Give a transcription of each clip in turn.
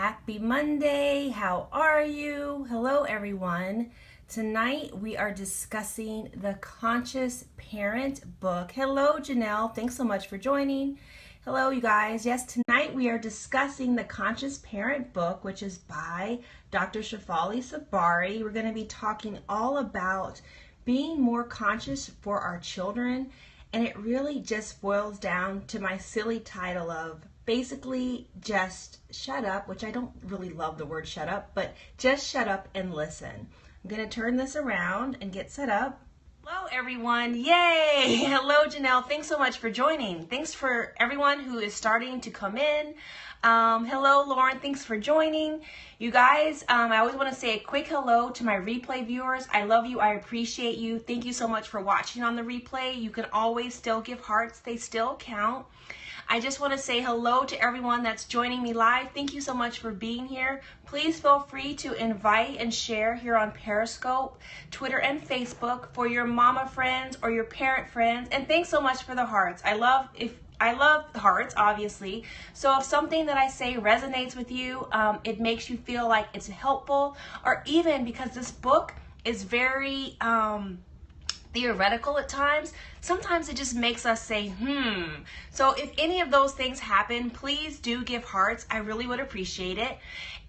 Happy Monday. How are you? Hello, everyone. Tonight we are discussing the Conscious Parent book. Hello, Janelle. Thanks so much for joining. Hello, you guys. Yes, tonight we are discussing the Conscious Parent book, which is by Dr. Shefali Tsabary. We're going to be talking all about being more conscious for our children, and it really just boils down to my silly title of basically just shut up, which I don't really love the word shut up, but just shut up and listen. I'm going to turn this around and get set up. Hello, everyone. Yay! Hello, Janelle. Thanks so much for joining. Thanks for everyone who is starting to come in. Hello, Lauren. Thanks for joining. You guys, I always want to say a quick hello to my replay viewers. I love you. I appreciate you. Thank you so much for watching on the replay. You can always still give hearts. They still count. I just want to say hello to everyone that's joining me live. Thank you so much for being here. Please feel free to invite and share here on Periscope, Twitter, and Facebook for your mama friends or your parent friends. And thanks so much for the hearts. I love hearts, obviously. So if something that I say resonates with you, it makes you feel like it's helpful, or even because this book is very theoretical at times, sometimes it just makes us say, So if any of those things happen, please do give hearts. I really would appreciate it.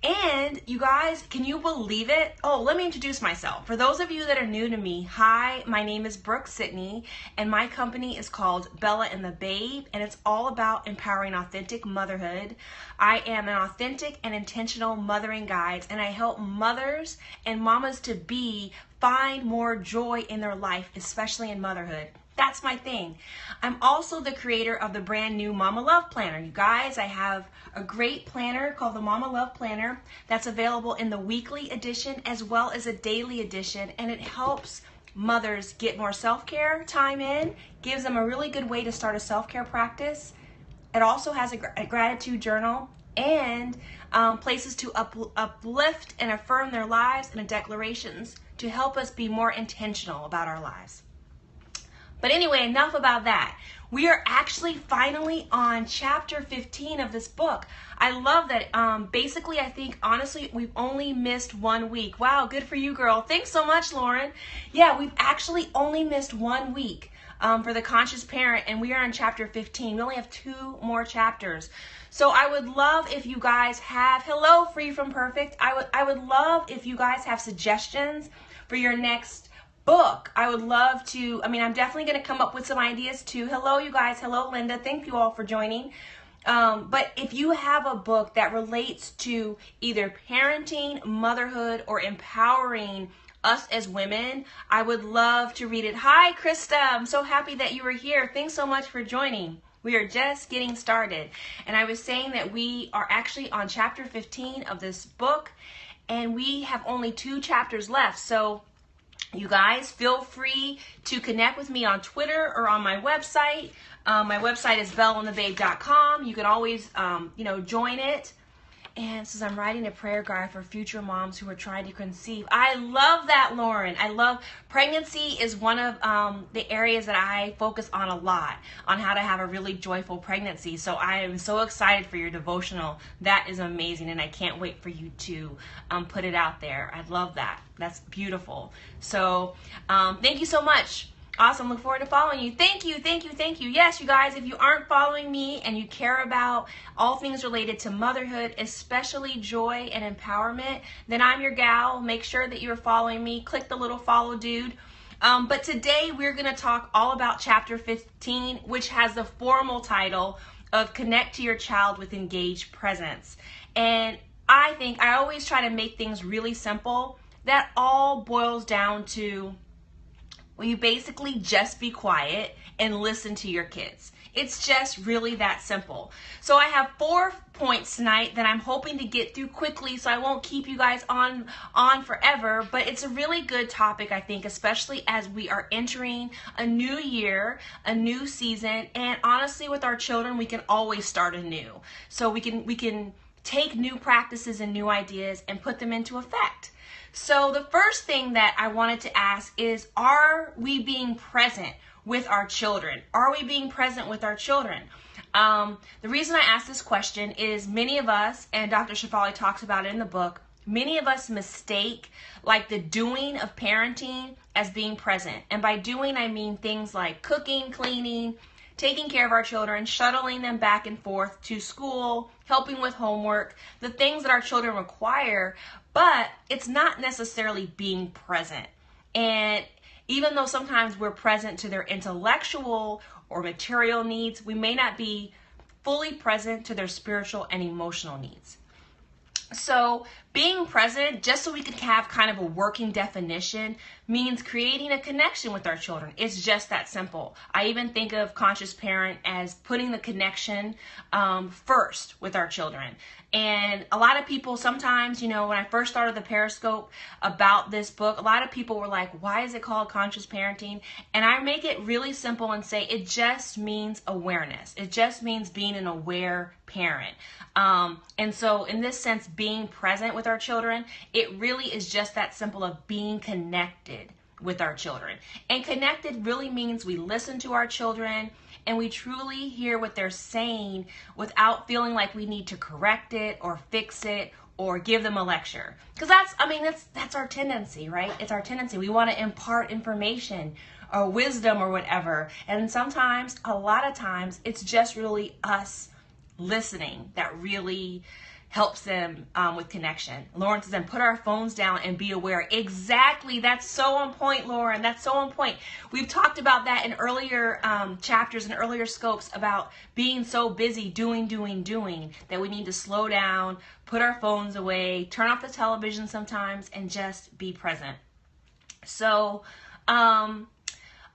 And you guys, can you believe it? Oh, let me introduce myself. For those of you that are new to me, hi, my name is Brooke-Sidney, and my company is called Bella and the Babe, and it's all about empowering authentic motherhood. I am an authentic and intentional mothering guide, and I help mothers and mamas to be find more joy in their life, especially in motherhood. That's my thing. I'm also the creator of the brand new Mama Love Planner. You guys, I have a great planner called the Mama Love Planner that's available in the weekly edition as well as a daily edition, and it helps mothers get more self-care time in, gives them a really good way to start a self-care practice. It also has a gratitude journal and places to uplift and affirm their lives and declarations to help us be more intentional about our lives. But anyway, enough about that. We are actually finally on chapter 15 of this book. I love that. Basically, I think, honestly, we've only missed 1 week. Wow, good for you, girl. Thanks so much, Lauren. Yeah, we've actually only missed 1 week for the Conscious Parent, and we are on chapter 15. We only have 2 more chapters. So I would love if you guys have, hello, Free From Perfect. I would love if you guys have suggestions for your next book. I would love to, I'm definitely going to come up with some ideas too. Hello, you guys. Hello, Linda. Thank you all for joining. But if you have a book that relates to either parenting, motherhood, or empowering us as women, I would love to read it. Hi, Krista. I'm so happy that you were here. Thanks so much for joining. We are just getting started. And I was saying that we are actually on chapter 15 of this book, and we have only 2 chapters left. So you guys, feel free to connect with me on Twitter or on my website. My website is bellandthebabe.com. You can always, join it. And it says, I'm writing a prayer guide for future moms who are trying to conceive. I love that, Lauren. I love pregnancy is one of the areas that I focus on a lot, on how to have a really joyful pregnancy. So I am so excited for your devotional. That is amazing, and I can't wait for you to put it out there. I love that. That's beautiful. So thank you so much. Awesome. Look forward to following you. Thank you. Thank you. Thank you. Yes, you guys, if you aren't following me and you care about all things related to motherhood, especially joy and empowerment, then I'm your gal. Make sure that you're following me. Click the little follow dude. But today we're going to talk all about chapter 15, which has the formal title of Connect to Your Child with Engaged Presence. And I think I always try to make things really simple. That all boils down to, well, you basically just be quiet and listen to your kids. It's just really that simple. So I have 4 points tonight that I'm hoping to get through quickly, so I won't keep you guys on forever, but it's a really good topic, I think, especially as we are entering a new year, a new season, and honestly with our children, we can always start anew. So we can take new practices and new ideas and put them into effect. So the first thing that I wanted to ask is, are we being present with our children? Are we being present with our children? The reason I ask this question is many of us, and Dr. Shefali talks about it in the book, many of us mistake like the doing of parenting as being present. And by doing, I mean things like cooking, cleaning, taking care of our children, shuttling them back and forth to school, helping with homework, the things that our children require, but it's not necessarily being present. And even though sometimes we're present to their intellectual or material needs, we may not be fully present to their spiritual and emotional needs. So being present, just so we can have kind of a working definition, means creating a connection with our children. It's just that simple. I even think of conscious parent as putting the connection first with our children. And a lot of people sometimes, when I first started the Periscope about this book, a lot of people were like, why is it called conscious parenting? And I make it really simple and say it just means awareness. It just means being an aware parent. And so in this sense, being present with our children, it really is just that simple of being connected with our children. And connected really means we listen to our children and we truly hear what they're saying without feeling like we need to correct it or fix it or give them a lecture. Because that's our tendency, right? It's our tendency. We want to impart information or wisdom or whatever. And sometimes, a lot of times, it's just really us listening that really helps them with connection. Lauren says, then put our phones down and be aware. Exactly. That's so on point, Lauren. That's so on point. We've talked about that in earlier chapters and earlier scopes about being so busy doing, that we need to slow down, put our phones away, turn off the television sometimes, and just be present. So a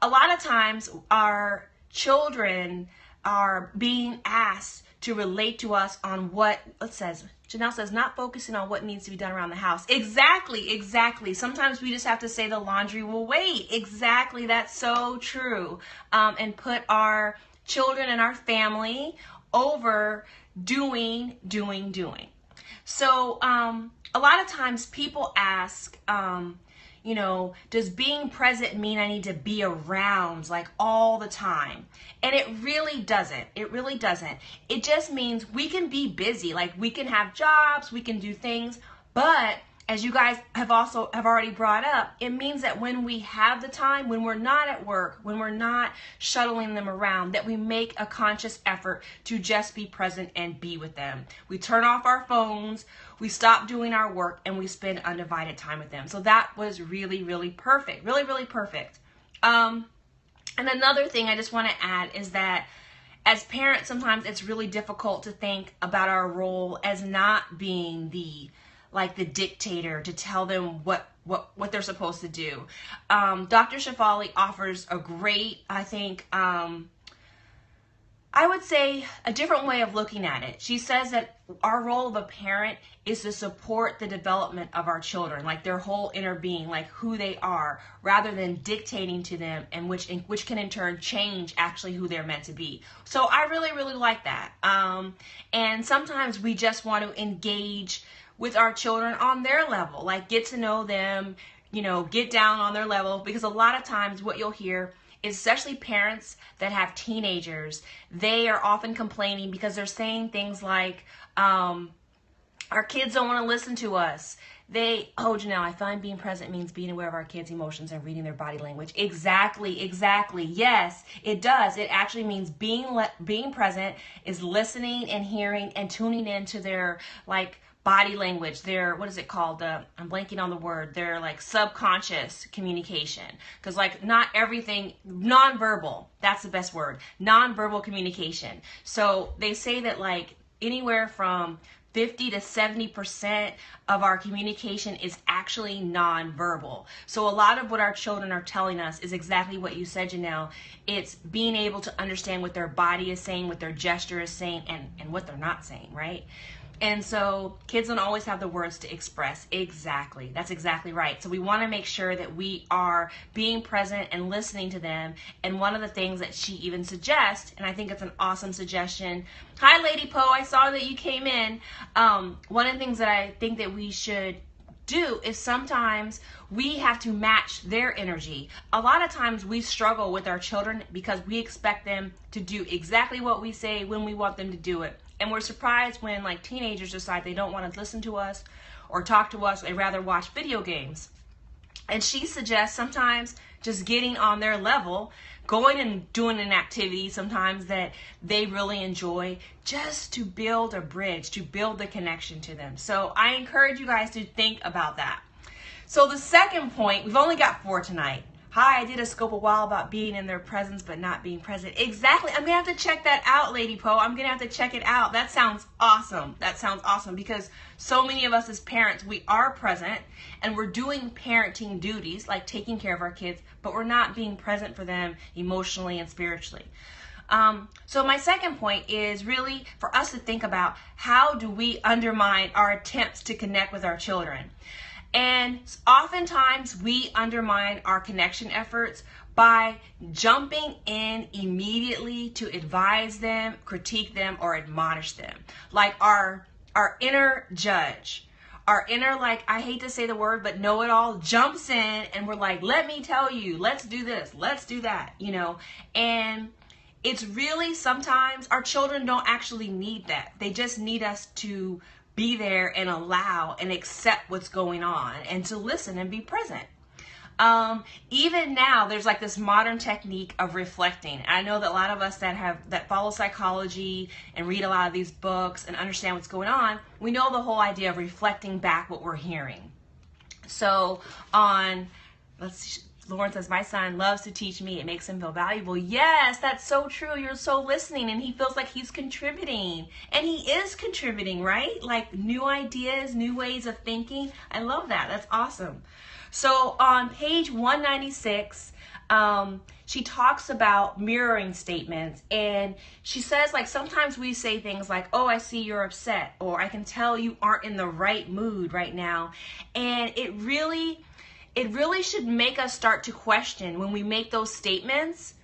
lot of times our children are being asked to relate to us on what it says. Janelle says, not focusing on what needs to be done around the house. Exactly. Sometimes we just have to say the laundry will wait. Exactly. That's so true. And put our children and our family over doing. So a lot of times people ask, does being present mean I need to be around like all the time? And it really doesn't. It just means we can be busy. Like we can have jobs, we can do things, but as you guys have already brought up, it means that when we have the time, when we're not at work, when we're not shuttling them around, that we make a conscious effort to just be present and be with them. We turn off our phones, we stop doing our work, and we spend undivided time with them. So that was really, really perfect. Really perfect. And another thing I just want to add is that as parents, sometimes it's really difficult to think about our role as not being the dictator to tell them what they're supposed to do. Dr. Shefali offers a great, I would say a different way of looking at it. She says that our role of a parent is to support the development of our children, like their whole inner being, like who they are, rather than dictating to them, and which can in turn change actually who they're meant to be. So I really like that. And sometimes we just want to engage with our children on their level, like get to know them, get down on their level, because a lot of times what you'll hear is, especially parents that have teenagers, they are often complaining because they're saying things like, our kids don't want to listen to us. Janelle, I find being present means being aware of our kids' emotions and reading their body language. Exactly. Yes, it does. It actually means being present is listening and hearing and tuning into their body language, their, what is it called? I'm blanking on the word. Their subconscious communication. Because not everything, nonverbal, that's the best word. Nonverbal communication. So they say that anywhere from 50 to 70% of our communication is actually nonverbal. So a lot of what our children are telling us is exactly what you said, Janelle. It's being able to understand what their body is saying, what their gesture is saying, and what they're not saying, right? And so kids don't always have the words to express. Exactly. That's exactly right. So we want to make sure that we are being present and listening to them. And one of the things that she even suggests, and I think it's an awesome suggestion. Hi, Lady Poe. I saw that you came in. One of the things that I think that we should do is sometimes we have to match their energy. A lot of times we struggle with our children because we expect them to do exactly what we say when we want them to do it. And we're surprised when like teenagers decide they don't want to listen to us or talk to us, they'd rather watch video games. And she suggests sometimes just getting on their level, going and doing an activity sometimes that they really enjoy, just to build a bridge, to build the connection to them. So I encourage you guys to think about that. So the second point, we've only got 4 tonight. Hi, I did a scope a while about being in their presence but not being present. Exactly. I'm going to have to check that out, Lady Poe. I'm going to have to check it out. That sounds awesome. That sounds awesome because so many of us as parents, we are present and we're doing parenting duties like taking care of our kids, but we're not being present for them emotionally and spiritually. So my second point is really for us to think about how do we undermine our attempts to connect with our children. And oftentimes we undermine our connection efforts by jumping in immediately to advise them, critique them, or admonish them. Like our inner judge, our inner, like, I hate to say the word, but know-it-all jumps in and we're like, let me tell you, let's do this, let's do that, you know. And it's really sometimes our children don't actually need that. They just need us to be there and allow and accept what's going on and to listen and be present. Even now, there's like this modern technique of reflecting. I know that a lot of us that follow psychology and read a lot of these books and understand what's going on, we know the whole idea of reflecting back what we're hearing. So let's see, Lauren says, my son loves to teach me. It makes him feel valuable. Yes, that's so true. You're so listening and he feels like he's contributing. And he is contributing, right? Like new ideas, new ways of thinking. I love that. That's awesome. So on page 196, she talks about mirroring statements. And she says, like, sometimes we say things like, oh, I see you're upset. Or I can tell you aren't in the right mood right now. And it really should make us start to question when we make those statements,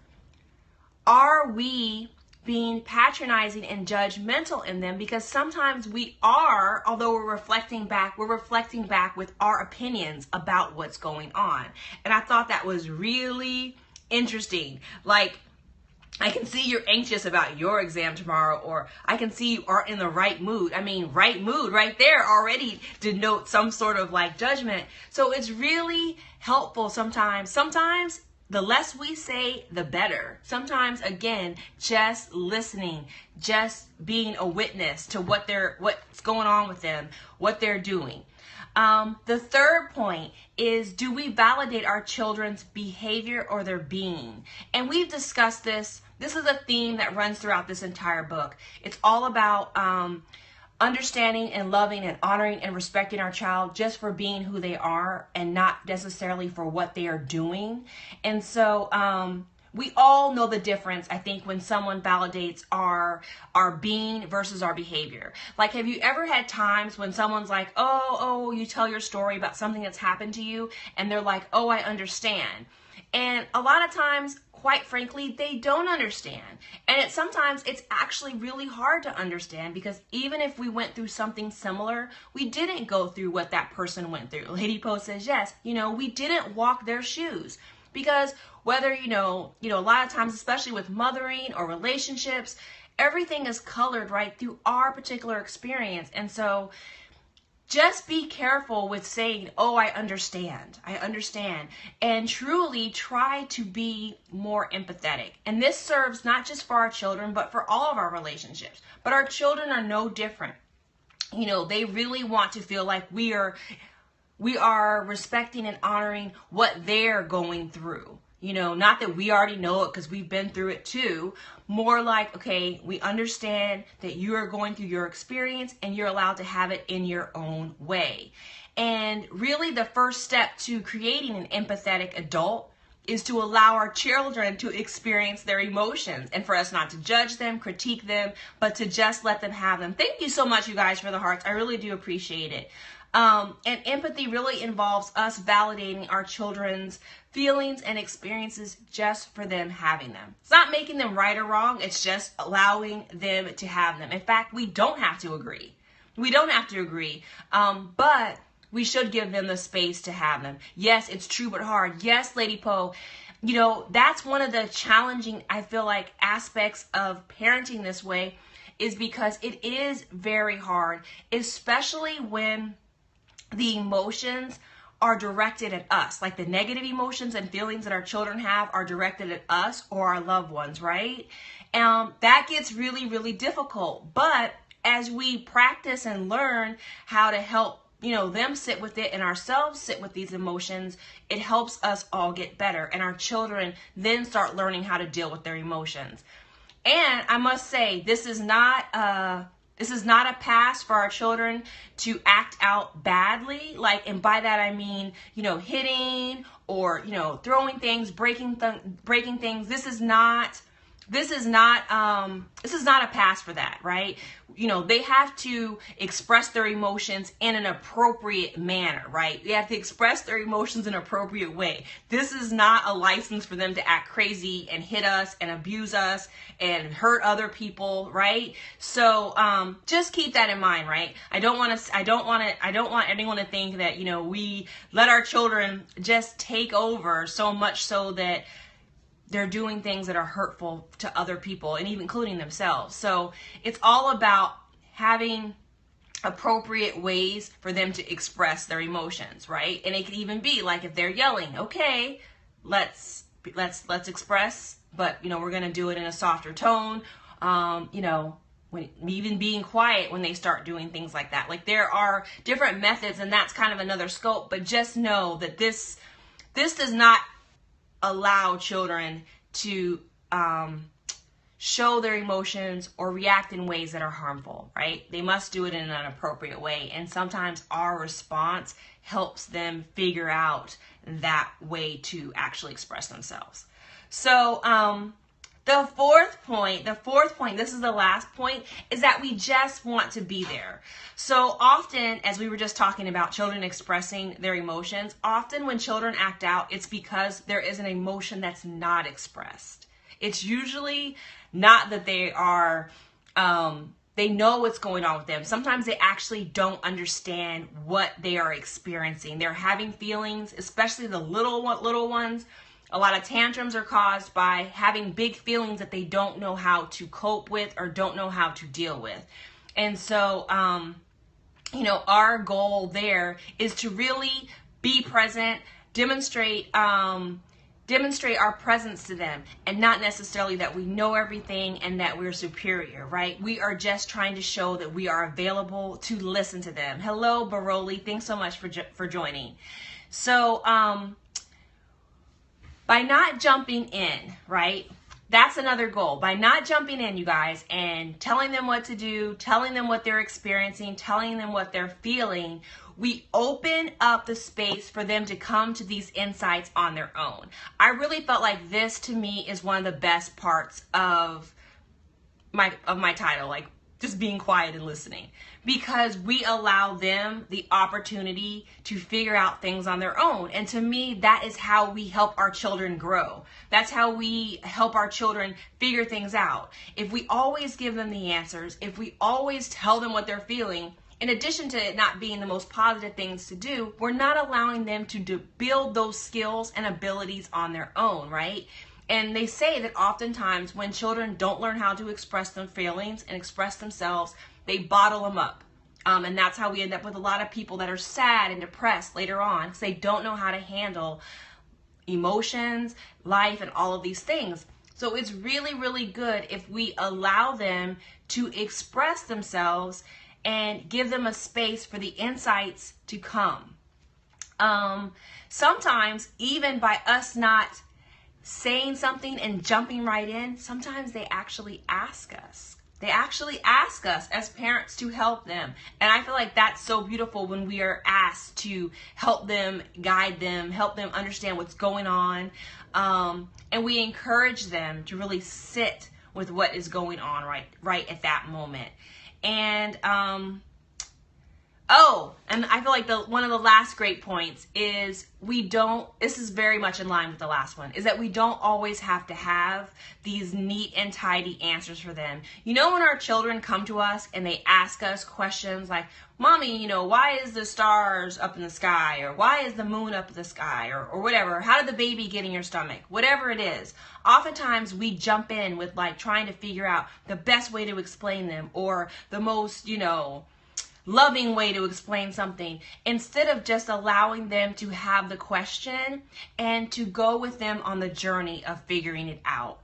are we being patronizing and judgmental in them? Because sometimes we are, although we're reflecting back with our opinions about what's going on. And I thought that was really interesting. Like, I can see you're anxious about your exam tomorrow, or I can see you aren't in the right mood. I mean, right mood right there already denotes some sort of like judgment. So it's really helpful sometimes. Sometimes the less we say, the better. Sometimes, again, just listening, just being a witness to what's going on with them, what they're doing. The third point is, do we validate our children's behavior or their being? And we've discussed this. This is a theme that runs throughout this entire book. It's all about understanding and loving and honoring and respecting our child just for being who they are and not necessarily for what they are doing. And so we all know the difference, I think, when someone validates our being versus our behavior. Like, have you ever had times when someone's like, oh, you tell your story about something that's happened to you, and they're like, oh, I understand. And a lot of times, quite frankly, they don't understand. And sometimes it's actually really hard to understand, because even if we went through something similar, we didn't go through what that person went through. Lady Poe says, yes, we didn't walk their shoes. Because whether, a lot of times, especially with mothering or relationships, everything is colored right through our particular experience. And so just be careful with saying, oh, I understand, and truly try to be more empathetic. And this serves not just for our children, but for all of our relationships. But our children are no different. They really want to feel like we are respecting and honoring what they're going through. Not that we already know it because we've been through it too. More like, okay, we understand that you are going through your experience and you're allowed to have it in your own way. And really the first step to creating an empathetic adult is to allow our children to experience their emotions, and for us not to judge them, critique them, but to just let them have them. Thank you so much, you guys, for the hearts. I really do appreciate it. And empathy really involves us validating our children's feelings and experiences just for them having them. It's not making them right or wrong. It's just allowing them to have them. In fact, we don't have to agree. But we should give them the space to have them. Yes, it's true but hard. Yes, Lady Poe, you know, that's one of the challenging, I feel like, aspects of parenting this way, is because it is very hard, especially when the emotions are directed at us. Like the negative emotions and feelings that our children have are directed at us or our loved ones, right? That gets really, really difficult. But as we practice and learn how to help, you know, them sit with it and ourselves sit with these emotions, it helps us all get better. And our children then start learning how to deal with their emotions. And I must say, this is not a pass for our children to act out badly. Like, and by that I mean, you know, hitting or, you know, throwing things, breaking things. This is not a pass for that, right? You know, they have to express their emotions in an appropriate manner, right? They have to express their emotions in an appropriate way. This is not a license for them to act crazy and hit us and abuse us and hurt other people, right? So just keep that in mind, right? I don't want anyone to think that, you know, we let our children just take over so much so that they're doing things that are hurtful to other people and even including themselves. So it's all about having appropriate ways for them to express their emotions, right? And it could even be like if they're yelling, okay, let's express, but you know, we're gonna do it in a softer tone. You know, even being quiet when they start doing things like that. Like there are different methods, and that's kind of another scope. But just know that this does not allow children to show their emotions or react in ways that are harmful, right? They must do it in an appropriate way. And sometimes our response helps them figure out that way to actually express themselves. So the fourth point, this is the last point, is that we just want to be there. So often, as we were just talking about children expressing their emotions, often when children act out, it's because there is an emotion that's not expressed. It's usually not that they are, they know what's going on with them. Sometimes they actually don't understand what they are experiencing. They're having feelings, especially the little ones. A lot of tantrums are caused by having big feelings that they don't know how to cope with or don't know how to deal with. And so, you know, our goal there is to really be present, demonstrate our presence to them, and not necessarily that we know everything and that we're superior, right? We are just trying to show that we are available to listen to them. Hello, Baroli. Thanks so much for joining. So, by not jumping in, right? That's another goal. By not jumping in, you guys, and telling them what to do, telling them what they're experiencing, telling them what they're feeling, we open up the space for them to come to these insights on their own. I really felt like this, to me, is one of the best parts of my title, like just being quiet and listening, because we allow them the opportunity to figure out things on their own. And to me, that is how we help our children grow. That's how we help our children figure things out. If we always give them the answers, if we always tell them what they're feeling, in addition to it not being the most positive things to do, we're not allowing them to build those skills and abilities on their own, right? And they say that oftentimes when children don't learn how to express their feelings and express themselves, they bottle them up. And that's how we end up with a lot of people that are sad and depressed later on, because they don't know how to handle emotions, life, and all of these things. So it's really, really good if we allow them to express themselves and give them a space for the insights to come. Sometimes, even by us not saying something and jumping right in, sometimes they actually ask us. They actually ask us as parents to help them. And I feel like that's so beautiful when we are asked to help them, guide them, help them understand what's going on. And we encourage them to really sit with what is going on right at that moment. And Oh, and I feel like one of the last great points is this is very much in line with the last one, is that we don't always have to have these neat and tidy answers for them. You know, when our children come to us and they ask us questions like, Mommy, why is the stars up in the sky? Or why is the moon up in the sky? Or whatever. How did the baby get in your stomach? Whatever it is. Oftentimes we jump in with like trying to figure out the best way to explain them, or the most, loving way to explain something, instead of just allowing them to have the question and to go with them on the journey of figuring it out.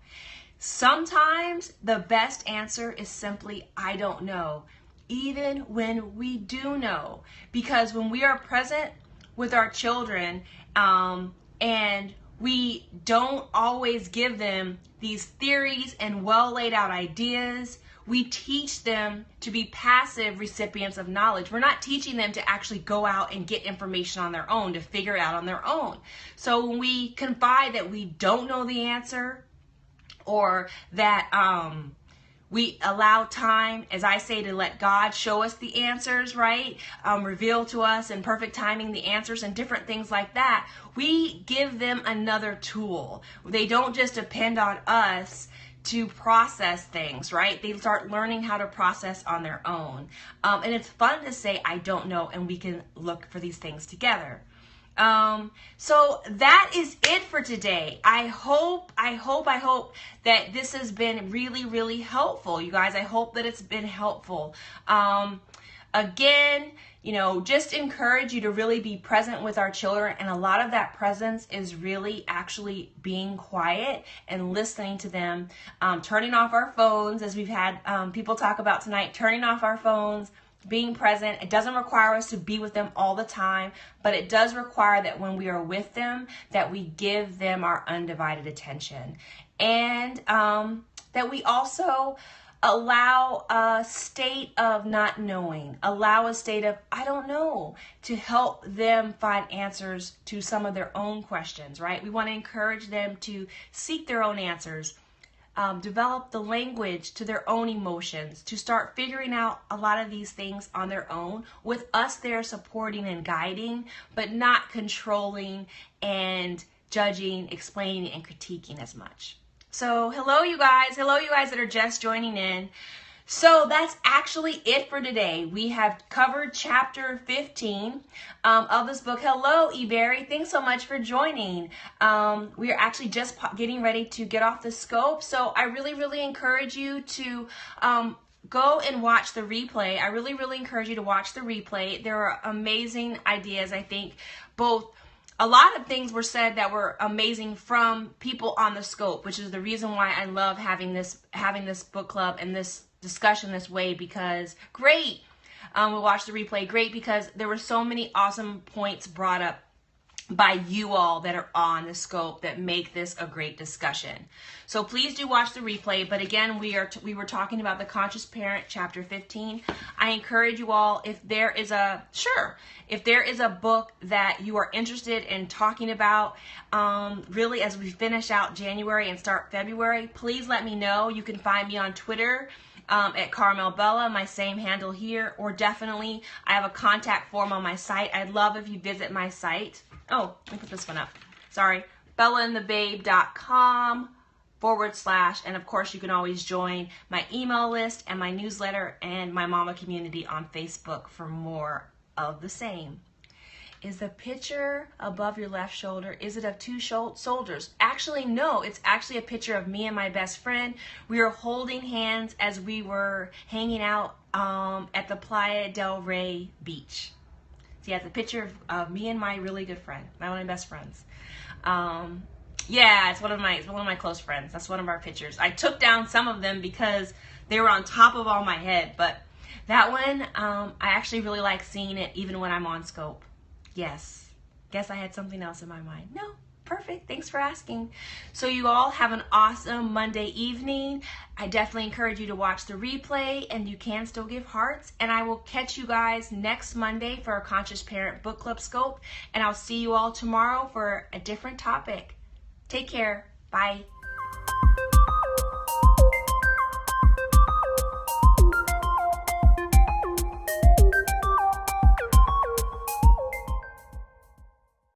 Sometimes the best answer is simply, I don't know, even when we do know. Because when we are present with our children, and we don't always give them these theories and well laid out ideas, we teach them to be passive recipients of knowledge. We're not teaching them to actually go out and get information on their own, to figure it out on their own. So when we confide that we don't know the answer, or that we allow time, as I say, to let God show us the answers, right? Reveal to us in perfect timing the answers and different things like that, we give them another tool. They don't just depend on us to process things, right? They start learning how to process on their own. And it's fun to say, I don't know, and we can look for these things together. So that is it for today. I hope that this has been really, really helpful, you guys. I hope that it's been helpful. Again, just encourage you to really be present with our children. And a lot of that presence is really actually being quiet and listening to them, turning off our phones, as we've had people talk about tonight, turning off our phones, being present. It doesn't require us to be with them all the time, but it does require that when we are with them, that we give them our undivided attention. And that we also allow a state of not knowing, allow a state of I don't know, to help them find answers to some of their own questions, right? We want to encourage them to seek their own answers, develop the language to their own emotions, to start figuring out a lot of these things on their own, with us there supporting and guiding, but not controlling and judging, explaining, and critiquing as much. So hello you guys that are just joining in. So that's actually it for today. We have covered chapter 15 of this book. Hello, Eberry. Thanks so much for joining. We are actually just getting ready to get off the scope. So I really, really encourage you to go and watch the replay. I really, really encourage you to watch the replay. There are amazing ideas, I think, a lot of things were said that were amazing from people on the scope, which is the reason why I love having this book club and this discussion this way, because great. We'll watch the replay. Great, because there were so many awesome points brought up by you all that are on the scope that make this a great discussion. So please do watch the replay. But again, we were talking about the Conscious Parent, chapter 15. I encourage you all, if there is a book that you are interested in talking about, really as we finish out January and start February, please let me know. You can find me on Twitter at Carmel Bella, my same handle here, or definitely I have a contact form on my site. I'd love if you visit my site. Oh, let me put this one up. Sorry. bellaandthebabe.com / and of course you can always join my email list and my newsletter and my mama community on Facebook for more of the same. Is the picture above your left shoulder, is it of two soldiers? Actually, no, it's actually a picture of me and my best friend. We were holding hands as we were hanging out at the Playa del Rey beach. So yeah, it's a picture of me and my really good friend, one of my best friends. Yeah, it's one of my close friends. That's one of our pictures. I took down some of them because they were on top of all my head, but that one, I actually really like seeing it even when I'm on scope. Yes. Guess I had something else in my mind. No. Perfect. Thanks for asking. So you all have an awesome Monday evening. I definitely encourage you to watch the replay, and you can still give hearts. And I will catch you guys next Monday for a Conscious Parent Book Club Scope. And I'll see you all tomorrow for a different topic. Take care. Bye.